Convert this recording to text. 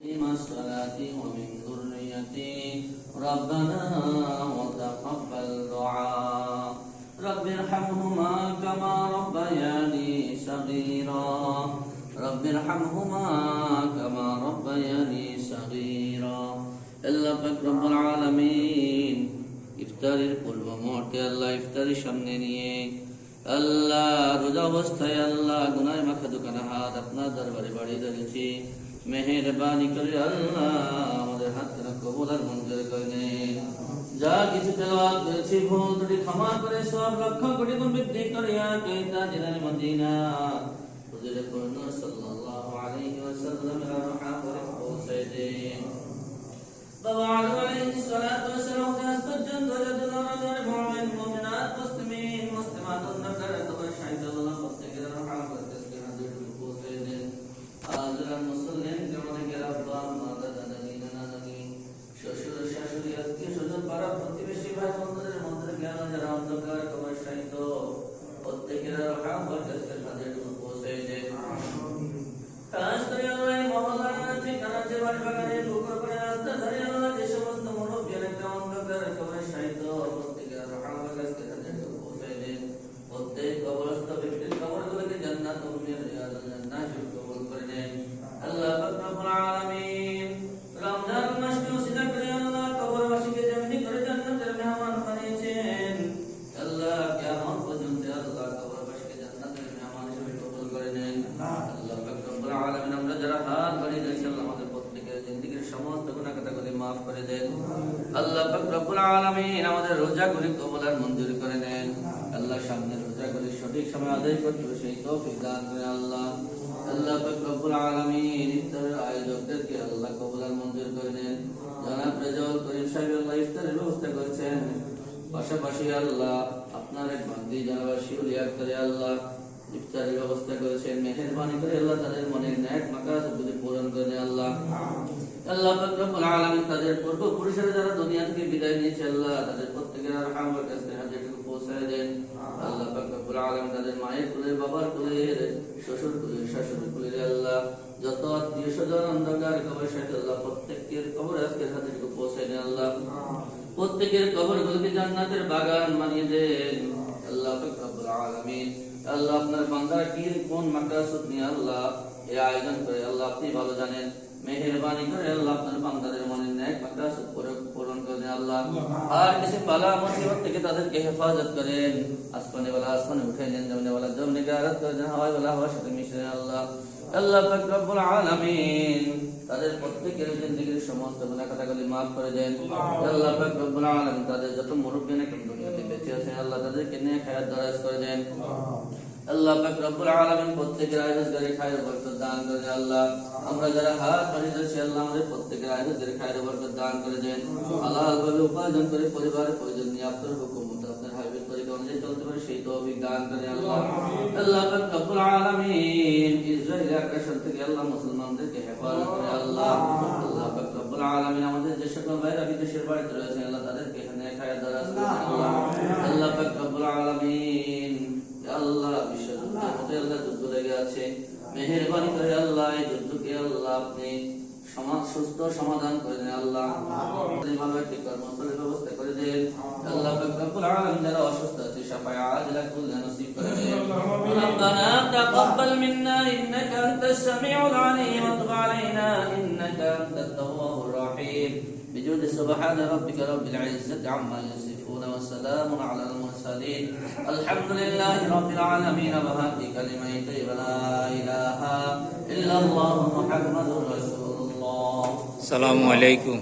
الصلاة ومن ذريتي ربنا وتقبل دعاء رب ارحمهما كما ربياني صغيرا رب ارحمهما كما ربياني صغيرا আল্লাহ পাক রব্বুল আলামিন ইফতারের পূর্ব মুহূর্তে আল্লাহ ইফতারের সামনে নিয়ে আল্লাহ রোজা অবস্থায় আল্লাহ গুনাহ মাখা দোকানে হাত আপনার দরবারে বাড়িয়ে ধরেছি। মেহেরবানি করে আল্লাহ আমাদের হাত কবুল আর মঞ্জুর করে নেন। যা কিছু তেলাওয়াত করেছি ভুল ত্রুটি ক্ষমা করে সব লক্ষ কোটি গুণ বৃদ্ধি করিয়া কেতা জিলানি মদিনা হুজুর করিম সাল্লাল্লাহু আলাইহি ওয়াসাল্লামের রহমত করে পৌঁছে দেন। বাবা আলাইহিস সালাতু ওয়াসসালাম আস্তাজন দরজাতুল আরদার মুমিন মুমিনাত মুসলিমিন মুসলিমাতুন নাকার তোমার শাহিদুল্লাহ প্রত্যেকের রহমত করে হাজির পৌঁছে দেন। আজরান মুসলিম কেমন গেরাবা মাতা দাদি নানা নানি শ্বশুর শাশুড়ি আত্মীয় স্বজন পাড়া প্রতিবেশী ভাই বন্ধুদের মধ্যে জ্ঞান যারা অন্ধকার তোমার শাহিদ প্রত্যেকের রহমত করে হাজির পৌঁছে দেন। খাস করে আল্লাহ মহল্লা আছে কানাচে বাড়ি বাগানে পুকুর করে রাস্তা ধরে আল্লাহ যে সমস্ত মুরব্বিয়ান অন্ধকার তোমার শাহিদ প্রত্যেকের রহমত করে হাজির পৌঁছে দেন। প্রত্যেক কবরস্থ ব্যক্তির কবরগুলোকে জান্নাত ও রিয়াজুল জান্নাত কবুল করে নেন। আল্লাহ পাক রব্বুল আলামিন রমজান মাসকে ওসিলা করে আল্লাহ কবরবাসীকে যেমনি করে জান্নাতের মেহমান বানিয়েছেন আল্লাহ কিয়ামত পর্যন্ত আল্লাহ কবরবাসীকে জান্নাতের মেহমান হিসেবে কবুল করে নেন। আল্লাহ পাক রব্বুল আলামিন আমরা যারা হাত বাড়িয়ে দিয়েছি আল্লাহ আমাদের প্রত্যেকের জিন্দেগীর সমস্ত গুনাহ খাতাগুলি maaf করে দেন। আল্লাহ পাক রব্বুল আলামিন আমাদের রোজাগুলি কবুল আর মঞ্জুর করে নেন। আল্লাহ সামনে রোজাগুলি সঠিক সময় আদায় করতে সেই তৌফিক দান করে আল্লাহ। আল্লাহ পাক রব্বুল আলামিন ইফতারের আয়োজকদেরকে আল্লাহ কবুল আর মঞ্জুর করে দেন। জনাব রেজাউল করিম সাহেব আল্লাহ ইফতারের ব্যবস্থা করেছেন, পাশাপাশি আল্লাহ আপনার এক বান্দি জনাব শিউলি আক্তারে আল্লাহ ইফতারের ব্যবস্থা করেছেন। মেহেরবানি করে আল্লাহ তাদের মনের নেক মাকাসদগুলি পূরণ করে দেন আল্লাহ। আল্লাহ পাক রব্বুল আলামিন তাদের পূর্বপুরুষেরা যারা দুনিয়া থেকে বিদায় নিয়েছে আল্লাহ তাদের প্রত্যেকের রহমতের কাছে হাজিরটুকু পৌঁছায় দেন। আল্লাহ পাক রব্বুল আলামিন তাদের মায়ের কুলের বাবার কুলের শ্বশুর কুলের শাশুড়ি কুলের আল্লাহ যত আত্মীয় স্বজন অন্ধকার কবরের সাথে আল্লাহ প্রত্যেকের কবরে আজকে হাজিরটুকু পৌঁছায় দেন আল্লাহ। প্রত্যেকের কবরগুলোকে জান্নাতের বাগান বানিয়ে দেন আল্লাহ পাক রব্বুল আলামিন। আল্লাহ আপনার বান্দারা কি কোন মাকসাদ নিয়ে আল্লাহ এই আয়োজন করে আল্লাহ আপনি ভালো জানেন। মেহেরবানি করে আল্লাহ আপনার বান্দাদের মনের নেক মাকসাদ পূরণ করে দেন আল্লাহ। আর কিছু বালা মুসিবত থেকে তাদেরকে হেফাজত করেন। আসমানে ওয়ালা আসমানে উঠাই দেন, জমিনে ওয়ালা জমিনে গারাত করে দেন, হাওয়ায় ওয়ালা হাওয়ার সাথে মিশে দেন আল্লাহ। আল্লাহ পাক রব্বুল আলামিন তাদের প্রত্যেকের জিন্দেগীর সমস্ত গুনাহ খাতাগুলি maaf করে দেন। আল্লাহ পাক রব্বুল আলামিন তাদের যত মুরব্বিয়ান এখন দুনিয়াতে বেঁচে আছেন আল্লাহ তাদেরকে নেক হায়াত দারাজ করে দেন। আল্লাহ পাক রব্বুল আলামিন প্রত্যেকের আয়ের খায়ের বরকত দান করে দেন আল্লাহ। আমরা যারা হাত বাড়িয়ে দিয়েছি আল্লাহ আমাদের প্রত্যেকের আয়ের খায়ের বরকত দান করে দেন। হালালভাবে উপার্জন করে পরিবারের প্রয়োজন নিয়ে আপনার হুকুম মতো আপনার হাবিবের তরিকা অনুযায়ী চলতে পারে সেই তৌফিক দান করে আল্লাহ। আল্লাহ পাক রব্বুল আলামিন ইসরায়েল আগ্রাসন থেকে আল্লাহ মুসলমানদেরকে হেফাজত করে আল্লাহ। আল্লাহ পাক রব্বুল আলামিন আমাদের যে সকল ভাইরা বিদেশের বাড়িতে রয়েছেন আল্লাহ তাদেরকে এখানে খায়ের দারাজ করে দেন আল্লাহ। আল্লাহ পাক রব্বুল আলামিন আল্লাহ বিশ্বযুদ্ধের মধ্যে আল্লাহ যুদ্ধ লেগে আছে, মেহেরবানি করে আল্লাহ এই যুদ্ধকে আল্লাহ আপনি সুস্থ সমাধান করে দেন আল্লাহ। ভালো একটি কর্মস্থলের ব্যবস্থা করে দেন আল্লাহ পাক রব্বুল আলামিন। যারা অসুস্থ আছে শাফায়ে আজিলা কুল্লা নসিব করে দেন। রব্বানা তাকাব্বাল মিন্না ইন্নাকা আনতাস সামিউল আলিম ওয়া তুব আলাইনা ইন্নাকা আনতাত তাওয়াবুর রহিম। بجود سبحان ربك رب العزة عما يصفون وسلام على المرسلين الحمد لله رب العالمين بهذه كلمة طيبة لا إله إلا الله محمد رسول الله. السلام عليكم.